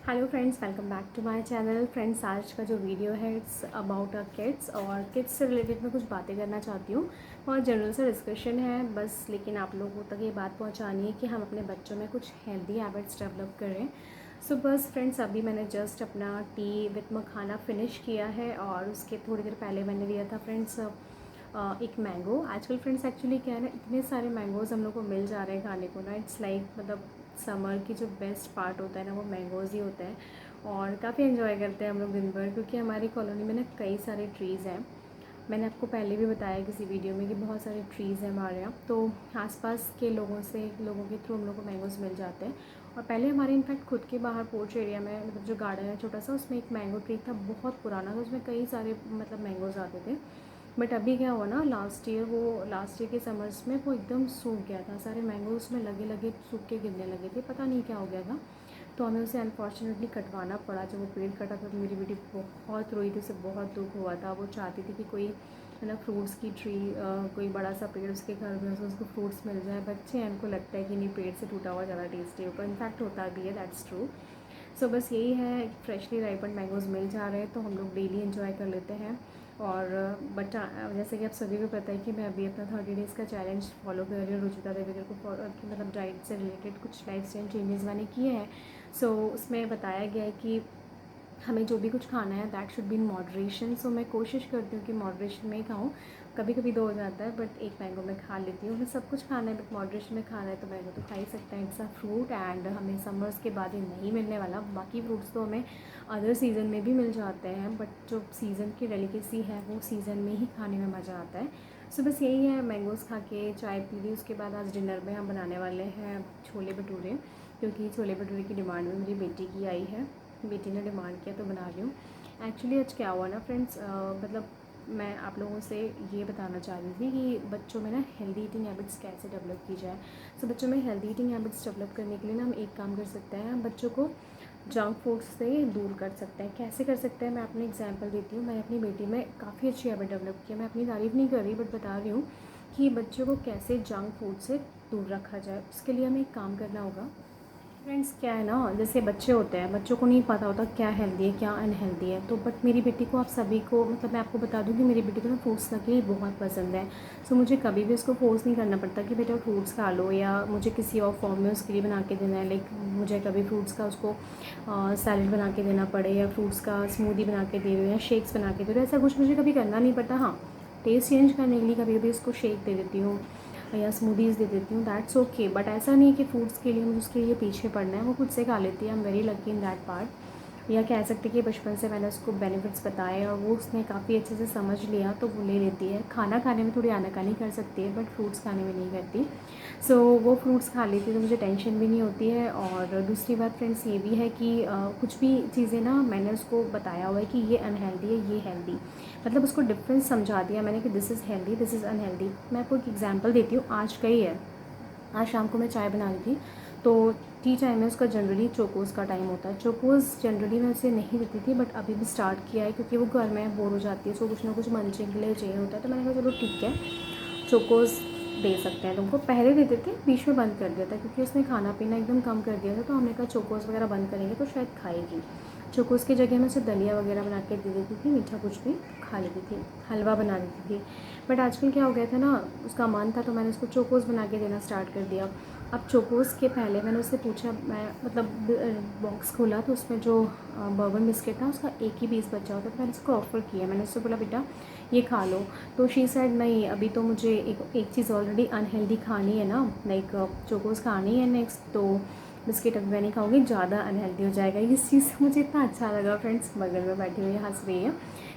Hello friends, welcome back to my channel. Friends, आज का जो वीडियो है इट्स अबाउट किड्स और किड्स से रिलेटेड मैं कुछ बातें करना चाहती हूँ। बहुत जनरल सा डिस्कशन है बस, लेकिन आप लोगों तक ये बात पहुँचानी है कि हम अपने बच्चों में कुछ हेल्दी हैबिट्स डेवलप करें। सो बस फ्रेंड्स, अभी मैंने जस्ट अपना टी विथ मखाना फिनिश किया है और उसके थोड़ी देर पहले मैंने लिया था फ्रेंड्स एक मैंगो। आजकल फ्रेंड्स एक्चुअली क्या है ना, इतने सारे मैंगोज़ हम लोग को मिल जा रहे हैं खाने को ना। इट्स लाइक मतलब समर की जो बेस्ट पार्ट होता है ना वो मैंगोज़ ही होता है और काफ़ी एंजॉय करते हैं हम लोग दिन भर, क्योंकि हमारी कॉलोनी में ना कई सारे ट्रीज़ हैं। मैंने आपको पहले भी बताया किसी वीडियो में कि बहुत सारे ट्रीज़ हैं हमारे यहाँ, तो आसपास के लोगों के थ्रू हम लोग को मैंगोज़ मिल जाते हैं। और पहले हमारे इनफैक्ट खुद के बाहर पोर्च एरिया में मतलब जो गार्डन है छोटा सा, उसमें एक मैंगो ट्री था बहुत पुराना, तो उसमें कई सारे मतलब मैंगोज़ आते थे। बट अभी क्या हुआ ना, लास्ट ईयर के समर्स में वो एकदम सूख गया था, सारे मैंगो उसमें लगे लगे सूख के गिरने लगे थे, पता नहीं क्या हो गया था। तो हमें उसे अनफॉर्चुनेटली कटवाना पड़ा। जब वो पेड़ कटा था तो मेरी बेटी बहुत रोई थी, उसे बहुत दुख हुआ था। वो चाहती थी कि कोई है ना फ्रूट्स की ट्री, कोई बड़ा सा पेड़ उसके घर में उसको फ्रूट्स मिल जाए। बच्चे हैं, उनको लगता है कि नहीं, पेड़ से टूटा हुआ ज़्यादा टेस्टी होगा, इनफैक्ट होता भी है, दैट्स ट्रू। सो बस यही है, फ्रेशली राइपन मैंगोज़ मिल जा रहे हैं तो हम लोग डेली इन्जॉय कर लेते हैं। और बट जैसे कि आप सभी को पता है कि मैं अभी अपना 30 डेज़ का चैलेंज फॉलो कर रही हूँ रुचिता देवीकर को मतलब डाइट से रिलेटेड कुछ लाइफ स्टाइल चेंजेस मैंने किए हैं। सो उसमें बताया गया है कि हमें जो भी कुछ खाना है that should be in moderation. So मैं कोशिश करती हूँ कि मॉडरेशन में ही खाऊँ। कभी कभी दो हो जाता है बट एक मैंगो मैं खा लेती हूँ। हमें सब कुछ खाना है बट मॉडरेशन में खाना है तो मैंगो तो खा ही सकते हैं, इट्स अ फ्रूट एंड हमें समर्स के बाद ये नहीं मिलने वाला। बाकी फ्रूट्स तो हमें अदर सीज़न में भी मिल जाते हैं, बट जो सीज़न की डेलिकेसी है वो सीज़न में ही खाने में मज़ा आता है। सो बस यही है, मैंगोज़ खा के चाय पी ली। उसके बाद आज डिनर में हम बनाने वाले हैं छोले भटूरे, क्योंकि छोले भटूरे की डिमांड में मेरी बेटी की आई है। बेटी ने डिमांड किया तो बना रही हूँ। एक्चुअली आज क्या हुआ ना फ्रेंड्स, मतलब मैं आप लोगों से ये बताना चाह रही थी कि बच्चों में ना हेल्दी ईटिंग हैबिट्स कैसे डेवलप की जाए। सो बच्चों में हेल्दी ईटिंग हैबिट्स डेवलप करने के लिए ना हम एक काम कर सकते हैं, हम बच्चों को जंक फूड से दूर कर सकते हैं। कैसे कर सकते हैं, मैं अपनी एग्जांपल देती हूँ। मैंने अपनी बेटी में काफ़ी अच्छी हैबिट डेवलप की है। मैं अपनी तारीफ़ नहीं कर रही बट बता रही हूँ कि बच्चों को कैसे जंक फूड से दूर रखा जाए। उसके लिए हमें एक काम करना होगा। फ्रेंड्स क्या है ना, जैसे बच्चे होते हैं, बच्चों को नहीं पता होता क्या हेल्दी है क्या अनहेल्दी है। तो बट मेरी बेटी को, आप सभी को मतलब मैं आपको बता दूं कि मेरी बेटी को ना फ्रूट्स लगे बहुत पसंद है। सो मुझे कभी भी उसको फोर्स नहीं करना पड़ता कि बेटा फ्रूट्स खा लो, या मुझे किसी और फॉर्म में उसके लिए बना के देना है। लाइक मुझे कभी फ्रूट्स का उसको सैलड बना के देना पड़े, या फ्रूट्स का स्मूदी बना के दे रही हूँ, या शेक्स बना के दे रही हूँ, ऐसा कुछ मुझे कभी करना नहीं पड़ता। हाँ, टेस्ट चेंज करने के लिए कभी कभी उसको शेक दे देती हूँ या स्मूदीज़ दे देती हूँ, दैट्स ओके। बट ऐसा नहीं कि फ्रूट्स के लिए मुझे उसके लिए पीछे पड़ना है, वो खुद से खा लेती है। I am very lucky in that part. या कह सकते कि बचपन से मैंने उसको बेनिफिट्स बताए और वो उसने काफ़ी अच्छे से समझ लिया, तो वो ले लेती है। खाना खाने में थोड़ी आनाकानी कर सकती है बट फ्रूट्स खाने में नहीं करती। सो वो फ्रूट्स खा लेती है तो मुझे टेंशन भी नहीं होती है। और दूसरी बात फ्रेंड्स ये भी है कि कुछ भी चीज़ें ना मैंने उसको बताया हुआ है कि ये अनहेल्दी है, ये हेल्दी, मतलब उसको डिफरेंस समझा दिया मैंने कि this is healthy, this is unhealthy. मैं आपको एक एग्जांपल देती हूँ, आज का ही है। आज शाम को मैं चाय बना रही थी तो टी टाइम में उसका जनरली चोकोज़ का टाइम होता है। चोकोज़ जनरली मैं उसे नहीं देती थी बट अभी भी स्टार्ट किया है, क्योंकि वो घर में बोर हो जाती है, उसको कुछ ना कुछ मंचिंग के लिए चाहिए होता है। तो मैंने कहा चलो ठीक है, चोकोज़ दे सकते हैं तुमको। पहले देते थे, बीच में बंद कर दिया था क्योंकि उसने खाना पीना एकदम कम कर दिया था। तो हमने कहा चोकोज़ वगैरह बंद करेंगे तो शायद खाएगी। चोकोज़ की जगह मैं उसे दलिया वगैरह बना के दे देती थी, मीठा कुछ भी खा लेती थी, हलवा बना देती थी। बट आजकल क्या हो गया था ना, उसका मन था तो मैंने उसको चोकोज़ बना के देना स्टार्ट कर दिया। अब चोकोज़ के पहले मैंने उससे पूछा, मैं मतलब बॉक्स खोला तो उसमें जो बर्बन बिस्किट था उसका एक ही पीस बचा होता, तो मैंने उसको ऑफ़र किया। मैंने उससे बोला बेटा ये खा लो। तो शी सेड नहीं, अभी तो मुझे एक चीज़ ऑलरेडी अनहेल्दी खानी है ना, लाइक चोकोज़ खानी है नेक्स्ट, तो बिस्किट अभी मैं नहीं खाऊंगी, ज़्यादा अनहेल्दी हो जाएगा। इस चीज़ से मुझे इतना अच्छा लगा फ्रेंड्स, बगल में बैठी हुई हंस रही है।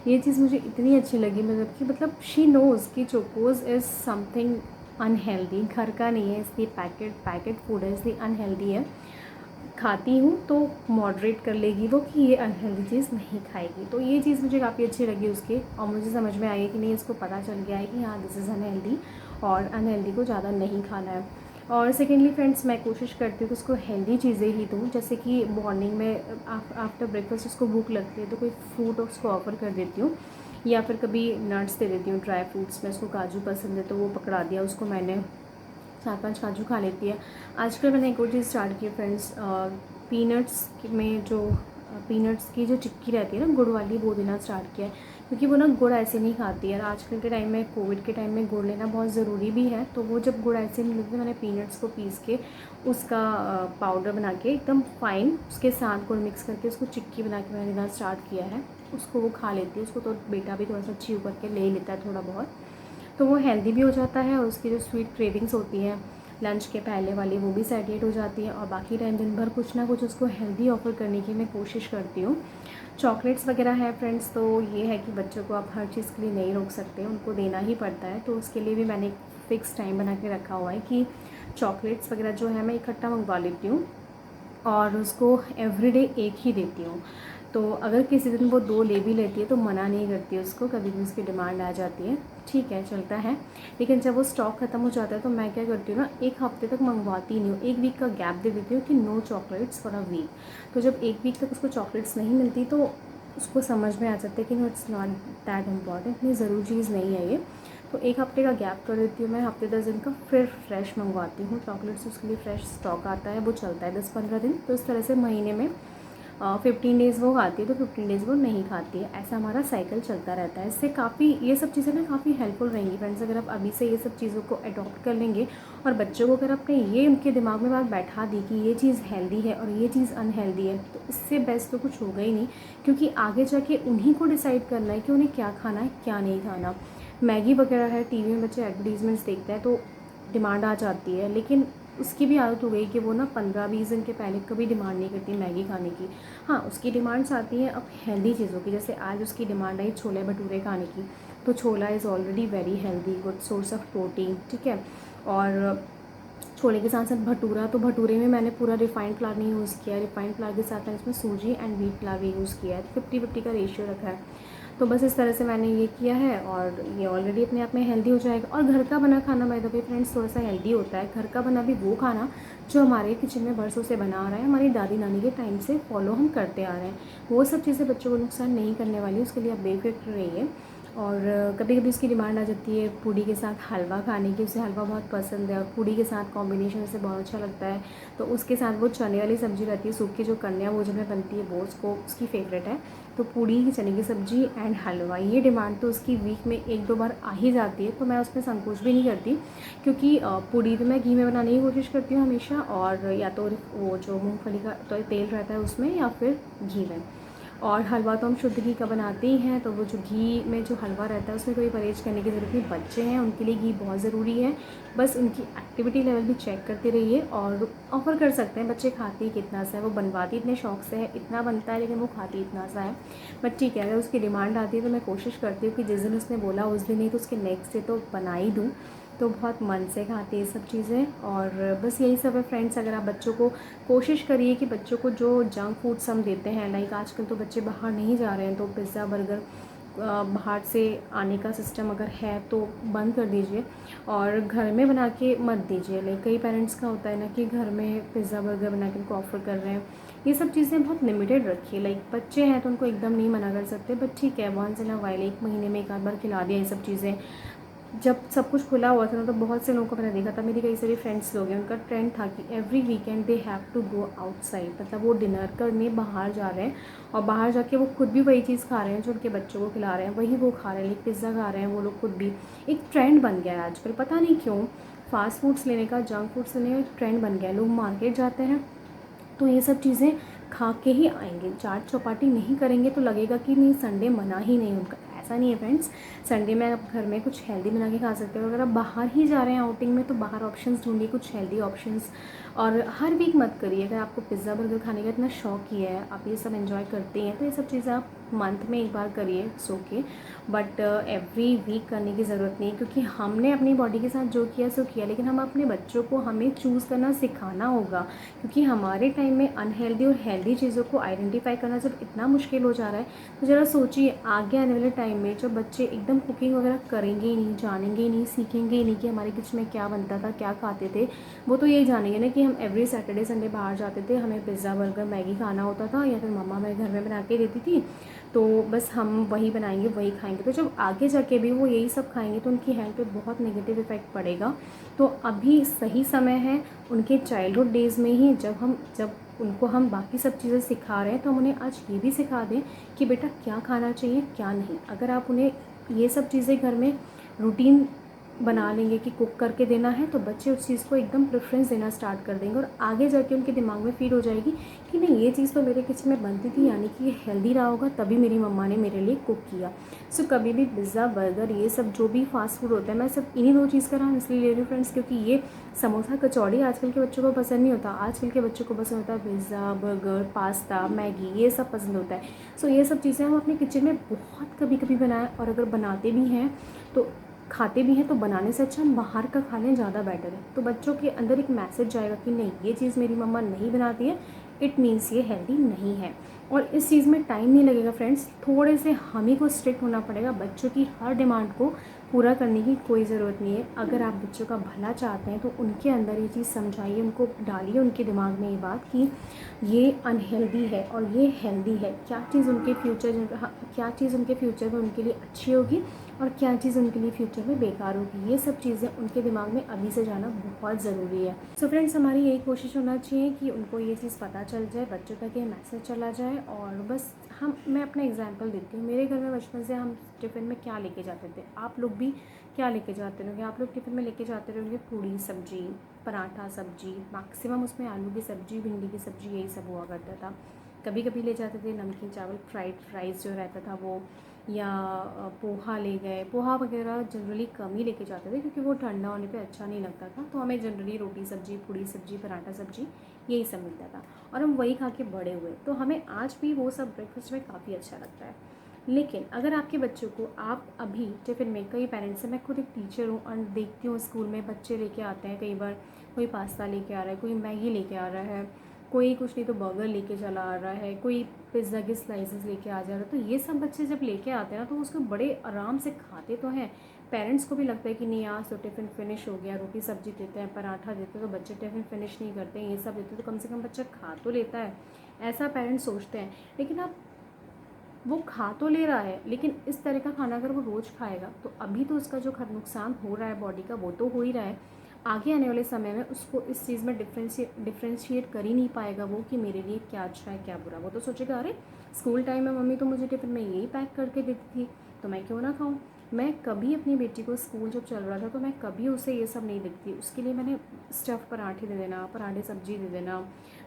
ये चीज़ मुझे इतनी अच्छी लगी, मतलब शी नोज़ कि चोकोज़ इज़ समथिंग अनहेल्दी, घर का नहीं है, इसलिए पैकेट फूड है इसलिए अनहेल्दी है। खाती हूँ तो मॉडरेट कर लेगी वो कि ये अनहेल्दी चीज़ नहीं खाएगी। तो ये चीज़ मुझे काफ़ी अच्छी लगी उसके, और मुझे समझ में आई कि नहीं, इसको पता चल गया है कि हाँ दिस इज़ अनहेल्दी और अनहेल्दी को ज़्यादा नहीं खाना है। और सेकेंडली फ्रेंड्स, मैं कोशिश करती हूँ कि उसको हेल्दी चीज़ें ही दूँ, जैसे कि मॉर्निंग में आफ्टर ब्रेकफास्ट उसको भूख लगती है तो कोई फ्रूट उसको ऑफ़र कर देती हूँ, या फिर कभी नट्स दे देती हूँ, ड्राई फ्रूट्स में उसको काजू पसंद है तो वो पकड़ा दिया उसको मैंने, 4-5 काजू खा लेती है। आजकल मैंने एक और चीज़ स्टार्ट की है फ्रेंड्स, पीनट्स में जो पीनट्स की जो चिक्की रहती है ना गुड़ वाली, वो देना स्टार्ट किया है, क्योंकि वो ना गुड़ ऐसे नहीं खाती है। आजकल के टाइम में, कोविड के टाइम में गुड़ लेना बहुत ज़रूरी भी है, तो वो जब गुड़ ऐसे नहीं लेती, मैंने पीनट्स को पीस के उसका पाउडर बना के एकदम फाइन, उसके साथ गुड़ मिक्स करके उसको चिक्की बना के मैंने देना स्टार्ट किया है। उसको वो खा लेती है, उसको तो बेटा भी थोड़ा सा च्यू करके ले लेता है थोड़ा बहुत, तो वो हेल्दी भी हो जाता है और उसकी जो स्वीट क्रेविंग्स होती हैं लंच के पहले वाली, वो भी सेटिएट हो जाती है। और बाकी टाइम दिन भर कुछ ना कुछ उसको हेल्दी ऑफ़र करने की मैं कोशिश करती हूँ। चॉकलेट्स वगैरह है फ्रेंड्स, तो ये है कि बच्चों को आप हर चीज़ के लिए नहीं रोक सकते, उनको देना ही पड़ता है। तो उसके लिए भी मैंने एक फ़िक्स टाइम बना के रखा हुआ है कि चॉकलेट्स वगैरह जो है मैं इकट्ठा मंगवा लेती हूँ और उसको एवरीडे एक ही देती हूँ। तो अगर किसी दिन वो 2 ले भी लेती है तो मना नहीं करती उसको, कभी भी उसकी डिमांड आ जाती है, ठीक है चलता है। लेकिन जब वो स्टॉक ख़त्म हो जाता है तो मैं क्या करती हूँ ना, 1 हफ्ते तक मंगवाती नहीं हूँ, 1 वीक का गैप दे देती हूँ कि no chocolates for a week. तो जब 1 वीक तक उसको चॉकलेट्स नहीं मिलती तो उसको समझ में आ जाता है कि no it's not that important, इतनी ज़रूरी चीज़ नहीं है ये। तो 1 हफ्ते का गैप कर देती हूँ मैं, हफ्ते 10 दिन का, फिर फ्रेश मंगवाती हूँ चॉकलेट्स। उसके लिए फ़्रेश स्टॉक आता है, वो चलता है 10-15 दिन। तो इस तरह से महीने में 15 डेज़ वो खाती है तो 15 डेज़ वो नहीं खाती है, ऐसा हमारा साइकिल चलता रहता है। इससे काफ़ी ये सब चीज़ें ना काफ़ी हेल्पफुल रहेंगी फ्रेंड्स, अगर आप अभी से ये सब चीज़ों को अडॉप्ट कर लेंगे। और बच्चों को अगर आपने ये उनके दिमाग में बात बैठा दी कि ये चीज़ हेल्दी है और ये चीज़ अनहेल्दी है, तो इससे बेस्ट तो कुछ होगा ही नहीं, क्योंकि आगे जाके उन्हीं को डिसाइड करना है कि उन्हें क्या खाना है क्या नहीं खाना। मैगी वगैरह है, टीवी में बच्चे एडवर्टीजमेंट्स देखते हैं तो डिमांड आ जाती है, लेकिन उसकी भी आदत हो गई कि वो ना 15-20 दिन के पहले कभी डिमांड नहीं करती मैगी खाने की। हाँ, उसकी डिमांड्स आती हैं अब हेल्दी चीज़ों की, जैसे आज उसकी डिमांड आई छोले भटूरे खाने की, तो छोला is already very healthy, good source of protein, ठीक है। और छोले के साथ साथ भटूरा, तो भटूरे में मैंने पूरा रिफाइंड फ्लावर नहीं यूज़ किया है, रिफाइंड फ्लावर के साथ मैंने इसमें सूजी एंड व्हीट फ्लावर भी यूज़ किया है, 50-50 का रेशियो रखा है। तो बस इस तरह से मैंने ये किया है और ये ऑलरेडी अपने आप में हेल्दी हो जाएगा। और घर का बना खाना बाय द वे फ्रेंड्स थोड़ा सा हेल्दी होता है। घर का बना भी वो खाना जो हमारे किचन में बरसों से बना आ रहा है, हमारी दादी नानी के टाइम से फॉलो हम करते आ रहे हैं, वो सब चीज़ें बच्चों को नुकसान नहीं करने वाली, उसके लिए आप बेफिक्र रहिए। और कभी कभी उसकी डिमांड आ जाती है पूड़ी के साथ हलवा खाने की, उसे हलवा बहुत पसंद है और पूड़ी के साथ कॉम्बिनेशन उसे बहुत अच्छा लगता है। तो उसके साथ वो चने वाली सब्ज़ी रहती है, सूखी जो कन्या भोजन में बनती है, वो उसको उसकी फेवरेट है। तो पूड़ी, चने की सब्ज़ी एंड हलवा, ये डिमांड तो उसकी वीक में 1-2 बार आ ही जाती है। तो मैं उसमें संकोच भी नहीं करती, क्योंकि पूड़ी तो मैं घी में बनाने की कोशिश करती हूँ हमेशा, और या तो वो जो मूँगफली का तो तेल रहता है उसमें, या फिर घी में। और हलवा तो हम शुद्ध घी का बनाते ही हैं, तो वो जो घी में जो हलवा रहता है उसमें कोई परहेज़ करने की ज़रूरत नहीं। बच्चे हैं, उनके लिए घी बहुत ज़रूरी है, बस उनकी एक्टिविटी लेवल भी चेक करते रहिए और ऑफ़र कर सकते हैं। बच्चे खाते ही कितना सा है, वो बनवाती इतने शौक़ से है, इतना बनता है लेकिन वो खाती इतना सा है। बट ठीक है, अगर उसकी डिमांड आती है तो मैं कोशिश करती हूँ कि जिस दिन उसने बोला उस दिन नहीं तो उसके नेक्स्ट डे तो बना ही दूँ। तो बहुत मन से खाते हैं ये सब चीज़ें। और बस यही सब है फ्रेंड्स, अगर आप बच्चों को कोशिश करिए कि बच्चों को जो जंक फूड्स हम देते हैं, लाइक आजकल तो बच्चे बाहर नहीं जा रहे हैं, तो पिज़्ज़ा बर्गर बाहर से आने का सिस्टम अगर है तो बंद कर दीजिए और घर में बना के मत दीजिए। लाइक कई पेरेंट्स का होता है ना कि घर में पिज़्ज़ा बर्गर बना के उनको ऑफ़र कर रहे हैं, ये सब चीज़ें बहुत लिमिटेड रखिए। लाइक बच्चे हैं तो उनको एकदम नहीं मना कर सकते, बट ठीक है वंस इन अ वाइल, 1 महीने में 1 आध बार खिला दिया ये सब चीज़ें। जब सब कुछ खुला हुआ था ना, तो बहुत से लोगों को मैंने देखा था, मेरी कई सारी फ्रेंड्स लोग हैं, उनका ट्रेंड था कि every weekend they have to go outside, मतलब वो डिनर करने बाहर जा रहे हैं और बाहर जाके वो खुद भी वही चीज़ खा रहे हैं जो उनके बच्चों को खिला रहे हैं, वही वो खा रहे हैं, लाइक पिज़्ज़ा खा रहे हैं वो लोग खुद भी। एक ट्रेंड बन गया है आजकल, पता नहीं क्यों फास्ट फूड्स लेने का, जंक फूड्स लेने का एक ट्रेंड बन गया है। लोग मार्केट जाते हैं तो ये सब चीज़ें खा के ही आएंगे, चाट चौपाटी नहीं करेंगे तो लगेगा कि नहीं संडे मना ही नहीं उनका। ऐसा नहीं है फ्रेंड्स, संडे में आप घर में कुछ हेल्दी बना के खा सकते हो। अगर आप बाहर ही जा रहे हैं आउटिंग में तो बाहर ऑप्शंस ढूंढिए, कुछ हेल्दी ऑप्शंस। और हर वीक मत करिए, अगर आपको पिज़्ज़ा बर्गर खाने का इतना शौक ही है, आप ये सब एंजॉय करते हैं, तो ये सब चीज़ें आप मंथ में 1 बार करिए, it's okay. But every week करने की ज़रूरत नहीं, क्योंकि हमने अपनी बॉडी के साथ जो किया सो किया, लेकिन हम अपने बच्चों को हमें चूज़ करना सिखाना होगा। क्योंकि हमारे टाइम में अनहेल्दी और हेल्दी चीज़ों को आइडेंटिफाई करना जब इतना मुश्किल हो जा रहा है, तो ज़रा सोचिए आगे आने वाले टाइम में जब बच्चे एकदम कुकिंग वगैरह करेंगे ही नहीं, जानेंगे ही नहीं, सीखेंगे ही नहीं कि हमारे किचन में क्या बनता था, क्या खाते थे। वो तो यही जानेंगे ना कि हम एवरी सैटरडे संडे बाहर जाते थे, हमें पिज़्ज़ा बर्गर मैगी खाना होता था, या फिर मम्मा मैं घर में बना के देती थी, तो बस हम वही बनाएंगे वही खाएंगे। तो जब आगे जाके भी वो यही सब खाएंगे तो उनकी हेल्थ पे बहुत नेगेटिव इफ़ेक्ट पड़ेगा। तो अभी सही समय है उनके चाइल्डहुड डेज़ में ही, जब उनको हम बाकी सब चीज़ें सिखा रहे हैं तो हम उन्हें आज ये भी सिखा दें कि बेटा क्या खाना चाहिए क्या नहीं। अगर आप उन्हें ये सब चीज़ें घर में रूटीन बना लेंगे कि कुक करके देना है, तो बच्चे उस चीज़ को एकदम प्रेफरेंस देना स्टार्ट कर देंगे और आगे जाके उनके दिमाग में फीड हो जाएगी कि नहीं, ये चीज़ तो मेरे किचन में बनती थी, यानी कि ये हेल्दी रहा होगा, तभी मेरी मम्मा ने मेरे लिए कुक किया। सो कभी भी पिज़्ज़ा, बर्गर, ये सब जो भी फास्ट फूड होता है, मैं सब इन्हीं 2 चीज़ का नाम इसलिए ले रही हूँ फ्रेंड्स, क्योंकि ये समोसा, कचौड़ी आजकल के बच्चों को पसंद नहीं होता। आजकल के बच्चों को पसंद होता है पिज़्ज़ा, बर्गर, पास्ता, मैगी, ये सब पसंद होता है। सो ये सब चीज़ें हम अपने किचन में बहुत कभी कभी बनाएं, और अगर बनाते भी हैं तो खाते भी हैं तो बनाने से अच्छा हम बाहर का खा लें, ज़्यादा बेटर है। तो बच्चों के अंदर एक मैसेज जाएगा कि नहीं, ये चीज़ मेरी मम्मा नहीं बनाती है, इट मीन्स ये हेल्दी नहीं है। और इस चीज़ में टाइम नहीं लगेगा फ्रेंड्स, थोड़े से हम ही को स्ट्रिक्ट होना पड़ेगा। बच्चों की हर डिमांड को पूरा करने की कोई ज़रूरत नहीं है। अगर आप बच्चों का भला चाहते हैं तो उनके अंदर ये चीज़ समझाइए, उनको डालिए उनके दिमाग में ये बात कि ये अनहेल्दी है और ये हेल्दी है। क्या चीज़ उनके फ्यूचर में उनके लिए अच्छी होगी और क्या चीज़ उनके लिए फ्यूचर में बेकार होगी, ये सब चीज़ें उनके दिमाग में अभी से जाना बहुत ज़रूरी है। सो फ्रेंड्स, हमारी यही कोशिश होना चाहिए कि उनको ये चीज़ पता चल जाए, बच्चों तक ये मैसेज चला जाए। और बस मैं अपना एग्जांपल देती हूँ। मेरे घर में बचपन से हम टिफ़िन में क्या लेके जाते थे, आप लोग भी क्या लेके जाते रहोगे? आप लोग टिफ़िन में लेके जाते रहोगे पूड़ी सब्जी, पराठा सब्जी, मैक्सिमम उसमें आलू की सब्जी, भिंडी की सब्जी, यही सब हुआ करता था। कभी कभी ले जाते थे नमकीन चावल, फ्राइड राइस जो रहता था वो, या पोहा ले गए। पोहा वगैरह जनरली कम ही लेके जाते थे क्योंकि वो ठंडा होने पे अच्छा नहीं लगता था। तो हमें जनरली रोटी सब्जी, पूड़ी सब्जी, पराठा सब्जी, यही सब मिलता था और हम वही खा के बड़े हुए। तो हमें आज भी वो सब ब्रेकफास्ट में काफ़ी अच्छा लगता है। लेकिन अगर आपके बच्चों को आप अभी टिफ़िन में, कई पेरेंट्स से, मैं खुद एक टीचर हूँ और देखती हूँ स्कूल में बच्चे लेके आते हैं, कई बार कोई पास्ता लेके आ रहा है, कोई मैगी लेके आ रहा है, कोई कुछ नहीं तो बर्गर लेके चला आ रहा है, कोई पिज़्ज़ा के स्लाइसेस लेके आ जा रहा है। तो ये सब बच्चे जब लेके आते हैं ना तो उसको बड़े आराम से खाते तो हैं। पेरेंट्स को भी लगता है कि नहीं, आज तो टिफ़िन फिनिश हो गया, रोटी सब्जी देते हैं, पराठा देते हैं तो बच्चे टिफ़िन फिनिश नहीं करते हैं, ये सब देते हैं तो कम से कम बच्चा खा तो लेता है, ऐसा पेरेंट्स सोचते हैं। लेकिन आप, वो खा तो ले रहा है, लेकिन इस तरह का खाना अगर वो रोज़ खाएगा तो अभी तो उसका जो नुकसान हो रहा है बॉडी का, वो तो हो ही रहा है। आगे आने वाले समय में उसको इस चीज़ में डिफ्रेंशिएट कर ही नहीं पाएगा वो कि मेरे लिए क्या अच्छा है क्या बुरा। वो तो सोचेगा, अरे स्कूल टाइम में मम्मी तो मुझे टिफ़िन में यही पैक करके देती थी, तो मैं क्यों ना खाऊं। मैं कभी अपनी बेटी को, स्कूल जब चल रहा था तो मैं कभी उसे ये सब नहीं देखती। उसके लिए मैंने स्टफ़ पराठे दे देना, पराठे सब्जी दे देना,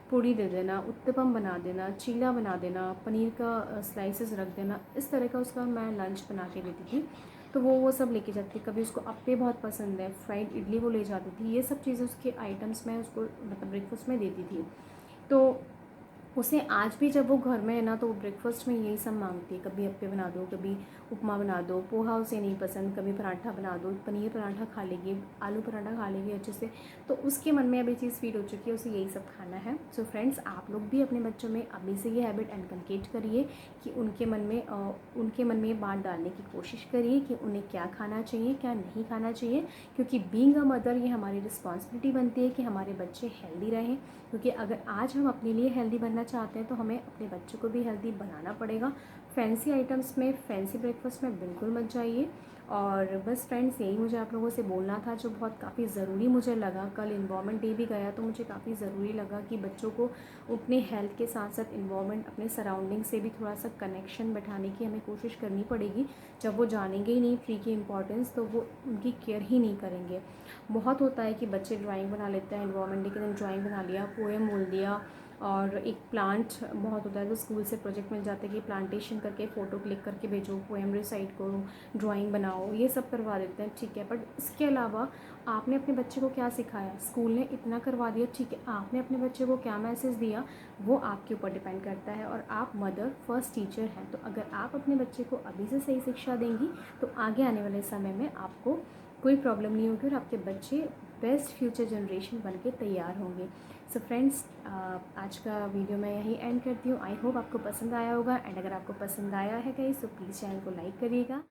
पूड़ी दे देना, उत्तपम बना देना, चीला बना देना, पनीर का स्लाइसेस रख देना, इस तरह का उसका मैं लंच बना के देती थी। तो वो सब लेके जाती थी। कभी उसको अप्पे बहुत पसंद है, फ्राइड इडली वो ले जाती थी। ये सब चीज़ें उसके आइटम्स मैं उसको मतलब ब्रेकफास्ट में देती थी। तो उसे आज भी जब वो घर में है ना तो वो ब्रेकफास्ट में यही सब मांगती है। कभी अप्पे बना दो, कभी उपमा बना दो, पोहा उसे नहीं पसंद, कभी पराठा बना दो, पनीर पराठा खा लेगी, आलू पराठा खा लेगी अच्छे से। तो उसके मन में अभी चीज़ फीड हो चुकी है, उसे यही सब खाना है। सो फ्रेंड्स, आप लोग भी अपने बच्चों में अभी से ये हैबिट इनकलकेट करिए कि उनके मन में ये बात डालने की कोशिश करिए कि उन्हें क्या खाना चाहिए, क्या नहीं खाना चाहिए। क्योंकि बीइंग अ मदर ये हमारी रिस्पॉन्सिबिलिटी बनती है कि हमारे बच्चे हेल्दी रहें। क्योंकि अगर आज हम अपने लिए हेल्दी बनना चाहते हैं तो हमें अपने बच्चों को भी हेल्दी बनाना पड़ेगा। फैंसी आइटम्स में, फैंसी ब्रेकफास्ट में बिल्कुल मत जाइए। और बस फ्रेंड्स, यही मुझे आप लोगों से बोलना था, जो बहुत काफ़ी ज़रूरी मुझे लगा। कल इन्वायरमेंट डे भी गया तो मुझे काफ़ी ज़रूरी लगा कि बच्चों को अपने हेल्थ के साथ साथ इन्वायरमेंट, अपने सराउंडिंग से भी थोड़ा सा कनेक्शन बैठाने की हमें कोशिश करनी पड़ेगी। जब वो जानेंगे ही नहीं ट्री की इम्पोर्टेंस तो वो उनकी केयर ही नहीं करेंगे। बहुत होता है कि बच्चे ड्राइंग बना लेते हैं, इन्वायरमेंट डे के दिन ड्राइंग बना लिया, पोएम बोल दिया, और एक प्लांट बहुत होता है तो स्कूल से प्रोजेक्ट मिल जाता है कि प्लांटेशन करके फ़ोटो क्लिक करके भेजो, पोएम रिसाइट करो, ड्राइंग बनाओ, ये सब करवा देते हैं। ठीक है, बट इसके अलावा आपने अपने बच्चे को क्या सिखाया? स्कूल ने इतना करवा दिया, ठीक है, आपने अपने बच्चे को क्या मैसेज दिया, वो आपके ऊपर डिपेंड करता है। और आप मदर फर्स्ट टीचर हैं, तो अगर आप अपने बच्चे को अभी से सही शिक्षा देंगी तो आगे आने वाले समय में आपको कोई प्रॉब्लम नहीं होगी और आपके बच्चे बेस्ट फ्यूचर जनरेशन बन के तैयार होंगे। सो फ्रेंड्स, आज का वीडियो मैं यहीं एंड करती हूँ। आई होप आपको पसंद आया होगा, एंड अगर आपको पसंद आया है गाइस तो प्लीज़ चैनल को लाइक करिएगा।